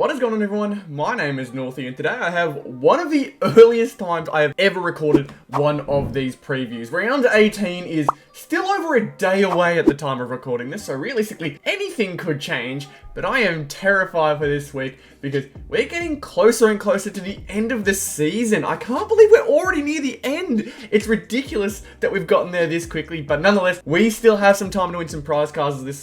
What is going on, everyone? My name is Northy, and today I have one of the earliest times I have ever recorded one of these previews. Round 18 is still over a day away at the time of recording this, so realistically anything could change, but I am terrified for this week because we're getting closer and closer to the end of the season. I can't believe we're already near the end. It's ridiculous that we've gotten there this quickly, but nonetheless, we still have some time to win some prize cards this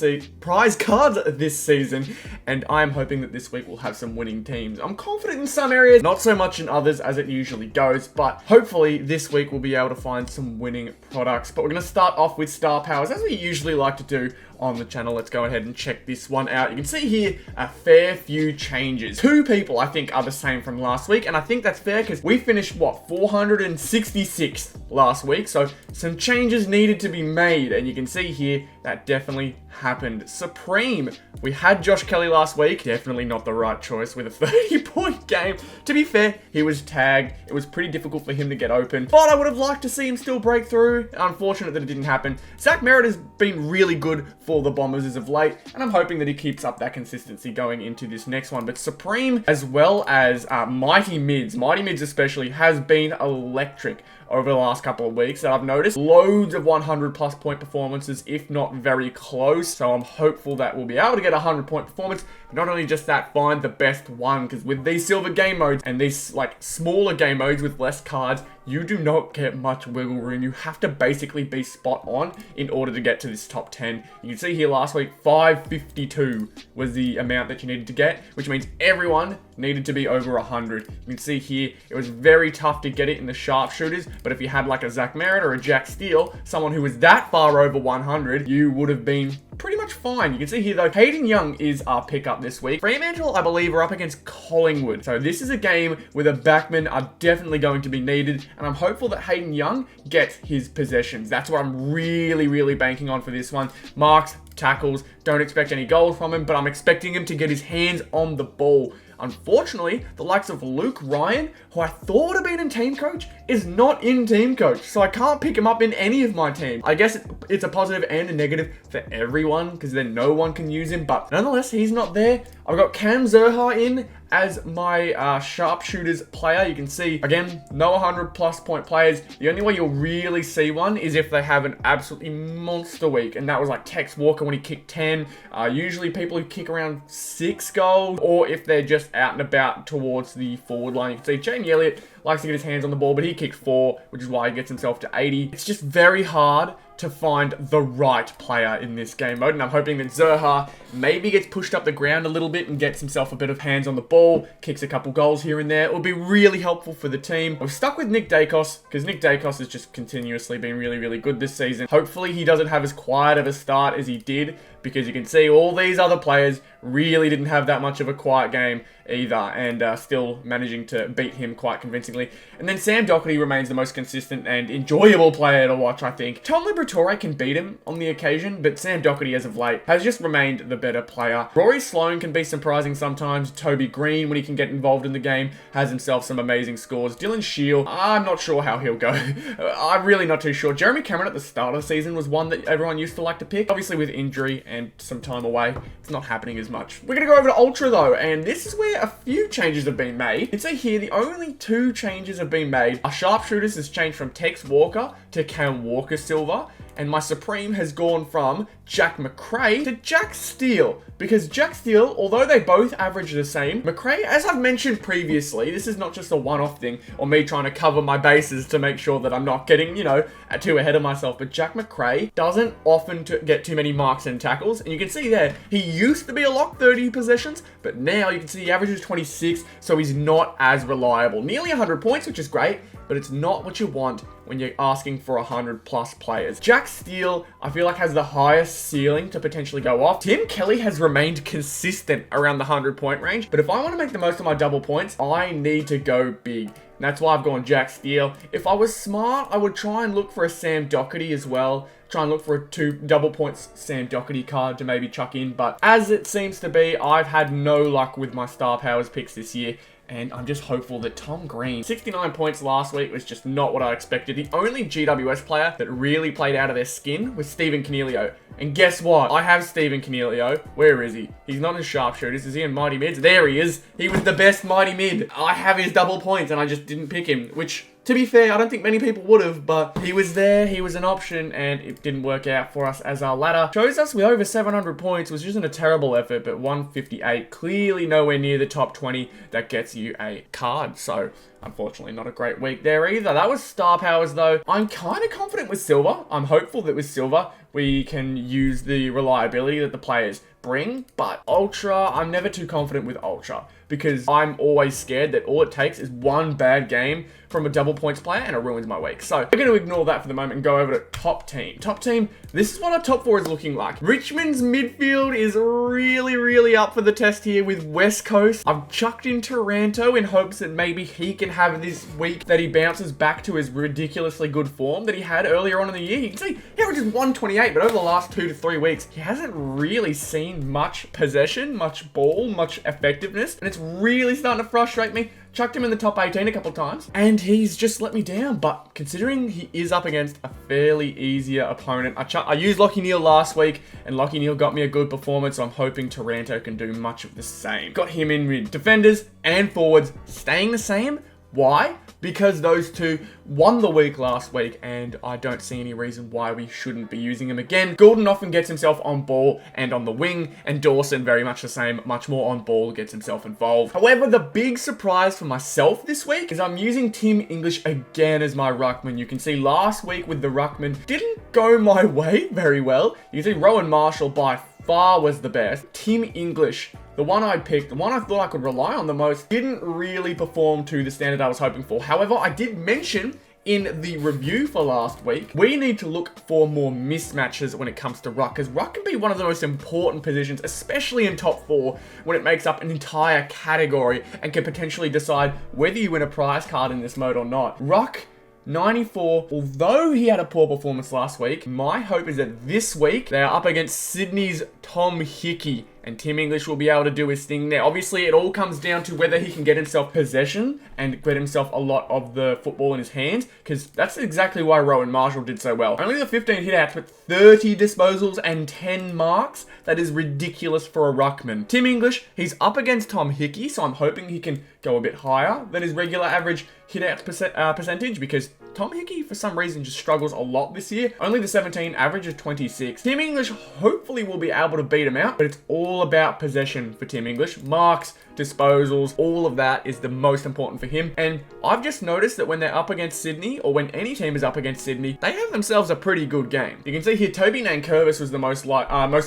season, and I'm hoping that this week we'll have some winning teams. I'm confident in some areas, not so much in others as it usually goes, but hopefully this week we'll be able to find some winning products. But we're going to start off with star powers, as we usually like to do on the channel. Let's go ahead and check this one out. You can see here a fair few changes. Two people I think are the same from last week, and I think that's fair because we finished, what, 466th last week, so some changes needed to be made, and you can see here that definitely happened. Supreme, we had Josh Kelly last week, definitely not the right choice with a 30-point game. To be fair, he was tagged. It was pretty difficult for him to get open, but I would have liked to see him still break through. Unfortunate that it didn't happen. Zach Merritt has been really good for the Bombers as of late, and I'm hoping that he keeps up that consistency going into this next one. But Supreme, as well as Mighty Mids especially, has been electric over the last couple of weeks that I've noticed. Loads of 100 plus point performances, if not very close. So I'm hopeful that we'll be able to get a 100-point performance. But not only just that, find the best one, because with these silver game modes and these like smaller game modes with less cards, you do not get much wiggle room. You have to basically be spot on in order to get to this top 10. You can see here last week, 552 was the amount that you needed to get, which means everyone needed to be over 100. You can see here, it was very tough to get it in the sharpshooters, but if you had like a Zach Merritt or a Jack Steele, someone who was that far over 100, you would have been pretty much fine. You can see here though, Hayden Young is our pickup this week. Fremantle, I believe, are up against Collingwood. So this is a game where the backmen are definitely going to be needed, and I'm hopeful that Hayden Young gets his possessions. That's what I'm really banking on for this one. Marks, tackles, don't expect any goals from him, but I'm expecting him to get his hands on the ball. Unfortunately, the likes of Luke Ryan, who I thought would have been in Teamcoach, is not in Teamcoach, so I can't pick him up in any of my teams. I guess it's a positive and a negative for everyone, because then no one can use him, but nonetheless, he's not there. I've got Cam Zerha in as my sharpshooters player. You can see, again, no 100-plus point players. The only way you'll really see one is if they have an absolutely monster week, and that was like Tex Walker when he kicked 10. Usually people who kick around 6 goals, or if they're just out and about towards the forward line. You can see Jamie Elliott likes to get his hands on the ball, but he kicked 4, which is why he gets himself to 80. It's just very hard to find the right player in this game mode, and I'm hoping that Zerha maybe gets pushed up the ground a little bit and gets himself a bit of hands on the ball, kicks a couple goals here and there. It will be really helpful for the team. We've stuck with Nick Dacos because Nick Dacos has just continuously been really good this season. Hopefully he doesn't have as quiet of a start as he did, because you can see all these other players really didn't have that much of a quiet game either, and still managing to beat him quite convincingly. And then Sam Doherty remains the most consistent and enjoyable player to watch, I think. Tom Liberatore can beat him on the occasion, but Sam Doherty as of late has just remained the better player. Rory Sloane can be surprising sometimes. Toby Green, when he can get involved in the game, has himself some amazing scores. Dylan Shield, I'm not sure how he'll go. I'm really not too sure. Jeremy Cameron at the start of the season was one that everyone used to like to pick. Obviously with injury and some time away, it's not happening as much. We're going to go over to Ultra though, and this is where a few changes have been made. You can see here the only 2 changes have been made. Our sharpshooters has changed from Tex Walker to Cam Walker Silver, and my Supreme has gone from Jack McRae to Jack Steele, because Jack Steele, although they both average the same, McRae, as I've mentioned previously, this is not just a one-off thing or me trying to cover my bases to make sure that I'm not getting, too ahead of myself, but Jack McRae doesn't often get too many marks and tackles, and you can see there, he used to be a lock 30 possessions, but now you can see he averages 26, so he's not as reliable. Nearly 100 points, which is great, but it's not what you want when you're asking for 100-plus players. Jack Steele, I feel like, has the highest ceiling to potentially go off. Tim Kelly has remained consistent around the 100-point range, but if I want to make the most of my double points, I need to go big. And that's why I've gone Jack Steele. If I was smart, I would try and look for a Sam Doherty as well. Try and look for a 2 double points Sam Doherty card to maybe chuck in. But as it seems to be, I've had no luck with my star powers picks this year. And I'm just hopeful that Tom Green, 69 points last week was just not what I expected. The only GWS player that really played out of their skin was Stephen Cornelio. And guess what? I have Stephen Cornelio. Where is he? He's not in sharpshooters. Is he in mighty mids? There he is. He was the best mighty mid. I have his double points and I just didn't pick him, which, to be fair, I don't think many people would have, but he was there, he was an option, and it didn't work out for us as our ladder. Shows us with over 700 points, which isn't a terrible effort, but 158, clearly nowhere near the top 20 that gets you a card. So, unfortunately, not a great week there either. That was star powers, though. I'm kind of confident with silver. I'm hopeful that with silver, we can use the reliability that the players bring, but ultra, I'm never too confident with ultra, because I'm always scared that all it takes is one bad game from a double points player and it ruins my week. So we're going to ignore that for the moment and go over to top team. Top team, this is what our top 4 is looking like. Richmond's midfield is really up for the test here with West Coast. I've chucked in Taranto in hopes that maybe he can have this week that he bounces back to his ridiculously good form that he had earlier on in the year. You can see he averages 128, but over the last 2 to 3 weeks, he hasn't really seen much possession, much ball, much effectiveness, and it's really starting to frustrate me. Chucked him in the top 18 a couple times, and he's just let me down. But considering he is up against a fairly easier opponent, I used Lachie Neale last week, and Lachie Neale got me a good performance, so I'm hoping Taranto can do much of the same. Got him in with defenders and forwards staying the same. Why? Because those two won the week last week, and I don't see any reason why we shouldn't be using him again. Goulden often gets himself on ball and on the wing, and Dawson very much the same, much more on ball, gets himself involved. However, the big surprise for myself this week is I'm using Tim English again as my ruckman. You can see last week with the ruckman didn't go my way very well. You can see Rowan Marshall by far was the best. Tim English, the one I picked, the one I thought I could rely on the most, didn't really perform to the standard I was hoping for. However, I did mention in the review for last week, we need to look for more mismatches when it comes to ruck, because ruck can be one of the most important positions, especially in top 4, when it makes up an entire category and can potentially decide whether you win a prize card in this mode or not. Ruck 94, although he had a poor performance last week, my hope is that this week they are up against Sydney's Tom Hickey, and Tim English will be able to do his thing there. Obviously, it all comes down to whether he can get himself possession and get himself a lot of the football in his hands, because that's exactly why Rowan Marshall did so well. Only the 15 hit-outs, but 30 disposals and 10 marks. That is ridiculous for a ruckman. Tim English, he's up against Tom Hickey, so I'm hoping he can go a bit higher than his regular average hit-out percentage, because Tom Hickey, for some reason, just struggles a lot this year. Only the 17, average of 26. Tim English hopefully will be able to beat him out, but it's all about possession for Tim English. Marks, disposals, all of that is the most important for him. And I've just noticed that when they're up against Sydney, or when any team is up against Sydney, they have themselves a pretty good game. You can see here, Toby Nankervis was the most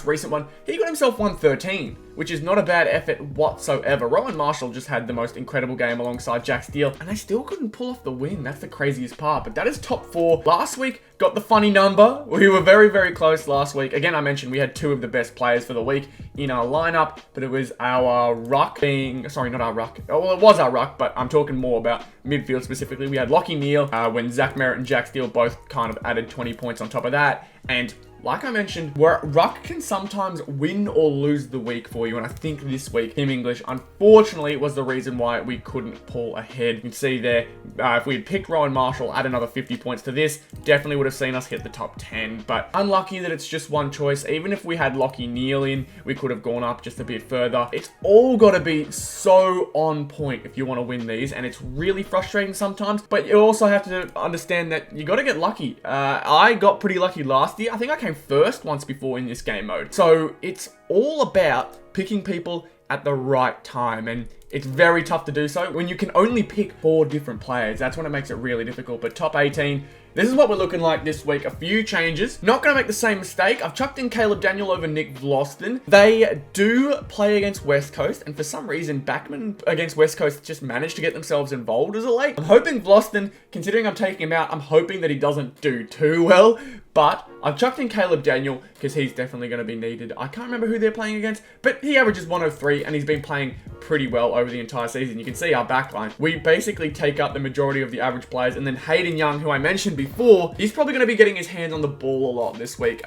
recent one. He got himself 113, which is not a bad effort whatsoever. Rowan Marshall just had the most incredible game alongside Jack Steele, and they still couldn't pull off the win. That's the craziest part, but that is top 4. Last week, got the funny number. We were very close last week. Again, I mentioned we had 2 of the best players for the week in our lineup, but it was our ruck being, sorry, not our ruck. Well, it was our ruck, but I'm talking more about midfield specifically. We had Lachie Neale, when Zach Merritt and Jack Steele both kind of added 20 points on top of that, and like I mentioned, where ruck can sometimes win or lose the week for you, and I think this week, Tim English, unfortunately, was the reason why we couldn't pull ahead. You can see there, if we had picked Rowan Marshall, add another 50 points to this, definitely would have seen us hit the top 10, but unlucky that it's just one choice. Even if we had Lachie Neale in, we could have gone up just a bit further. It's all got to be so on point if you want to win these, and it's really frustrating sometimes, but you also have to understand that you got to get lucky. I got pretty lucky last year. I think I came first once before in this game mode. So it's all about picking people at the right time, and it's very tough to do so when you can only pick 4 different players. That's when it makes it really difficult. But top 18, this is what we're looking like this week. A few changes. Not going to make the same mistake. I've chucked in Caleb Daniel over Nick Vlosten. They do play against West Coast, and for some reason, Backman against West Coast just managed to get themselves involved as a late. I'm hoping Vlosten, considering I'm taking him out, I'm hoping that he doesn't do too well. But I've chucked in Caleb Daniel because he's definitely going to be needed. I can't remember who they're playing against, but he averages 103 and he's been playing pretty well over the entire season. You can see our backline. We basically take up the majority of the average players, and then Hayden Young, who I mentioned before, he's probably going to be getting his hands on the ball a lot this week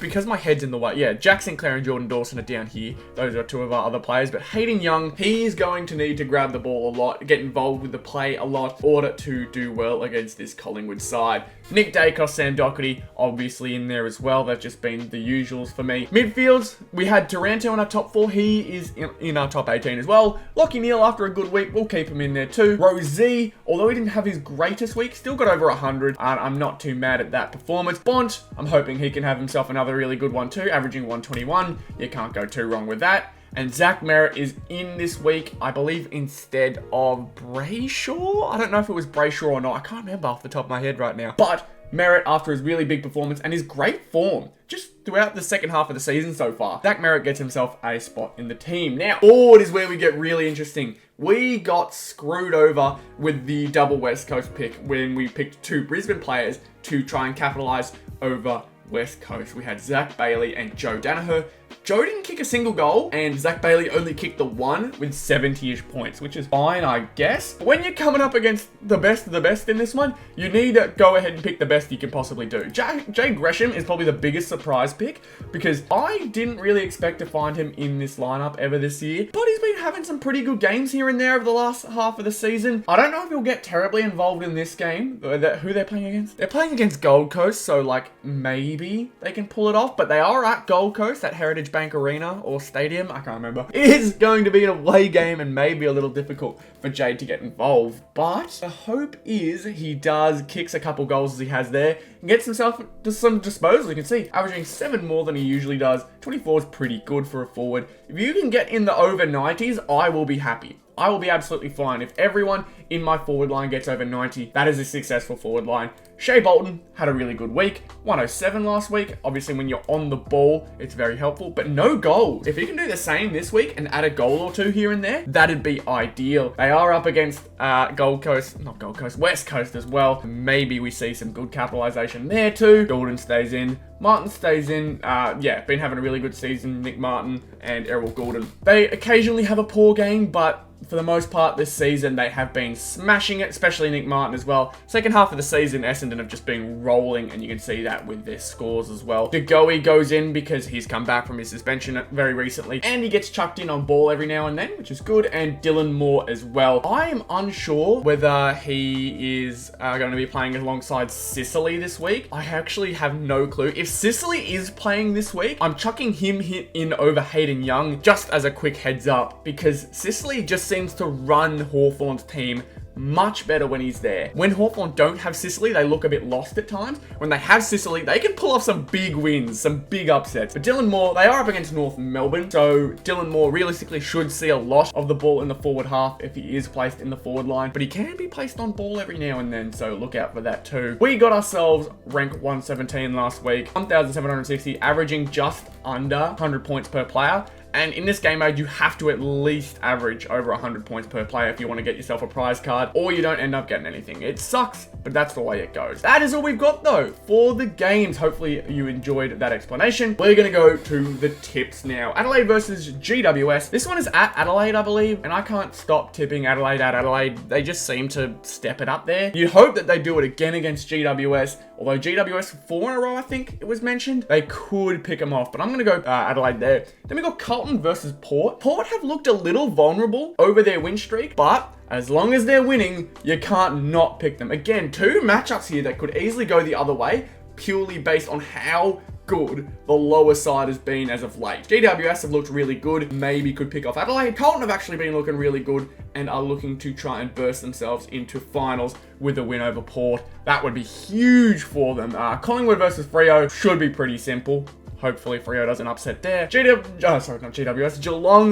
because my head's in the way. Yeah, Jack Sinclair and Jordan Dawson are down here. Those are two of our other players, but Hayden Young, he's going to need to grab the ball a lot, get involved with the play a lot in order to do well against this Collingwood side. Nick Dacos, Sam Doherty, obviously in there as well. They've just been the usuals for me. Midfields, we had Taranto in our top 4. He is in our top 18 as well. Lockie Neal, after a good week, we'll keep him in there too. Rosie, although he didn't have his greatest week, still got over 100. I'm not too mad at that performance. Bont, I'm hoping he can have himself another really good one too, averaging 121. You can't go too wrong with that. And Zach Merritt is in this week, I believe, instead of Brayshaw. I don't know if it was Brayshaw or not. I can't remember off the top of my head right now. But Merritt, after his really big performance and his great form just throughout the second half of the season so far, Zach Merritt gets himself a spot in the team. Now, forward is where we get really interesting. We got screwed over with the double West Coast pick when we picked 2 Brisbane players to try and capitalize over West Coast. We had Zach Bailey and Joe Danaher. Joe didn't kick a single goal, and Zach Bailey only kicked the one with 70-ish points, which is fine, I guess. But when you're coming up against the best of the best in this one, you need to go ahead and pick the best you can possibly do. Jay Gresham is probably the biggest surprise pick, because I didn't really expect to find him in this lineup ever this year, but he's been having some pretty good games here and there over the last half of the season. I don't know if he'll get terribly involved in this game. Who they're playing against? They're playing against Gold Coast, so like maybe they can pull it off, but they are at Gold Coast, at Heritage Bank Arena or Stadium, I can't remember. It is going to be an away game and maybe a little difficult for Jade to get involved, but the hope is he does kicks a couple goals as he has there and gets himself to some disposal. You can see averaging 7 more than he usually does. 24 is pretty good for a forward. If you can get in the over 90s, I will be happy. I will be absolutely fine. If everyone in my forward line gets over 90, that is a successful forward line. Shea Bolton had a really good week. 107 last week. Obviously, when you're on the ball, it's very helpful, but no goals. If he can do the same this week and add a goal or 2 here and there, that'd be ideal. They are up against West Coast as well. Maybe we see some good capitalization there too. Golden stays in. Martin stays in. Been having a really good season. Nick Martin and Errol Gordon. They occasionally have a poor game, but for the most part this season, they have been smashing it, especially Nick Martin as well. Second half of the season, Essendon have just been rolling, and you can see that with their scores as well. DeGoey goes in because he's come back from his suspension very recently, and he gets chucked in on ball every now and then, which is good, and Dylan Moore as well. I am unsure whether he is going to be playing alongside Sicily this week. I actually have no clue. If Sicily is playing this week, I'm chucking him in over Hayden Young, just as a quick heads up, because Sicily just seems to run Hawthorn's team much better when he's there. When Hawthorn don't have Sicily, they look a bit lost at times. When they have Sicily, they can pull off some big wins, some big upsets. But Dylan Moore, they are up against North Melbourne, so Dylan Moore realistically should see a lot of the ball in the forward half if he is placed in the forward line, but he can be placed on ball every now and then, so look out for that too. We got ourselves rank 117 last week, 1,760, averaging just under 100 points per player. And in this game mode, you have to at least average over 100 points per player if you want to get yourself a prize card, or you don't end up getting anything. It sucks, but that's the way it goes. That is all we've got though for the games. Hopefully you enjoyed that explanation. We're going to go to the tips now. Adelaide versus GWS. This one is at Adelaide, I believe, and I can't stop tipping Adelaide at Adelaide. They just seem to step it up there. You'd hope that they do it again against GWS, although GWS 4 in a row, I think it was mentioned. They could pick them off, but I'm going to go Adelaide there. Then we got Carlton versus Port. Port have looked a little vulnerable over their win streak, but as long as they're winning, you can't not pick them. Again, 2 matchups here that could easily go the other way, purely based on how good the lower side has been as of late. GWS have looked really good, maybe could pick off Adelaide. Carlton have actually been looking really good and are looking to try and burst themselves into finals with a win over Port. That would be huge for them. Collingwood versus Freo should be pretty simple. Hopefully Freo doesn't upset there. Geelong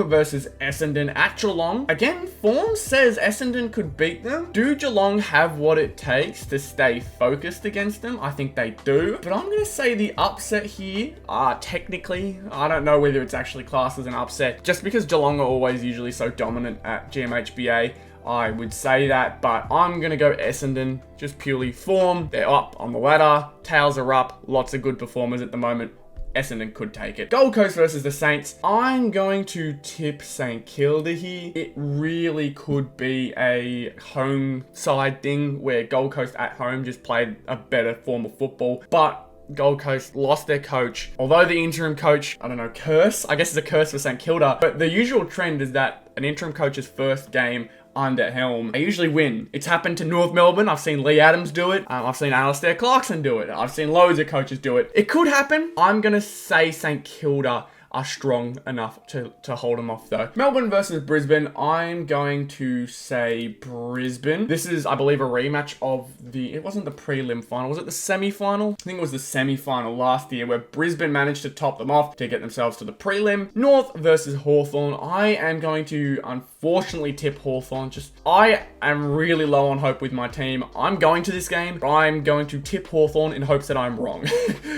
versus Essendon at Geelong. Again, form says Essendon could beat them. Do Geelong have what it takes to stay focused against them? I think they do. But I'm going to say the upset here, technically, I don't know whether it's actually classed as an upset. Just because Geelong are always usually so dominant at GMHBA, I would say that, but I'm going to go Essendon, just purely form. They're up on the ladder. Tails are up. Lots of good performers at the moment. Essendon could take it. Gold Coast versus the Saints. I'm going to tip St Kilda here. It really could be a home side thing where Gold Coast at home just played a better form of football, but Gold Coast lost their coach. Although the interim coach, I don't know, curse? I guess it's a curse for St Kilda. But the usual trend is that an interim coach's first game under helm, they usually win. It's happened to North Melbourne. I've seen Lee Adams do it. I've seen Alistair Clarkson do it. I've seen loads of coaches do it. It could happen. I'm going to say St Kilda are strong enough to hold them off though. Melbourne versus Brisbane. I'm going to say Brisbane. This is, I believe, a rematch of it wasn't the prelim final. Was it the semi-final? I think it was the semi-final last year where Brisbane managed to top them off to get themselves to the prelim. North versus Hawthorn. I am going to unfortunately tip Hawthorn. I am really low on hope with my team. I'm going to this game, but I'm going to tip Hawthorn in hopes that I'm wrong.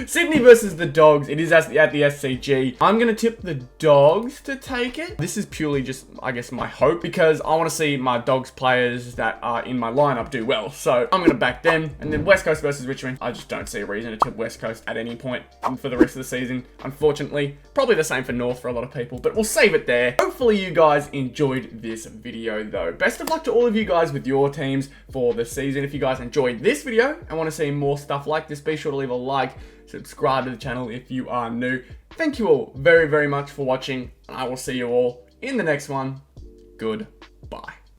Sydney versus the Dogs. It is at the SCG. I'm going to tip the Dogs to take it. This is purely just, I guess, my hope, because I want to see my Dogs players that are in my lineup do well. So I'm going to back them. And then West Coast versus Richmond. I just don't see a reason to tip West Coast at any point for the rest of the season, unfortunately. Probably the same for North for a lot of people, but we'll save it there. Hopefully you guys enjoyed this video though. Best of luck to all of you guys with your teams for the season. If you guys enjoyed this video and want to see more stuff like this, be sure to leave a like, subscribe to the channel if you are new. Thank you all very, very much for watching, and I will see you all in the next one. Goodbye.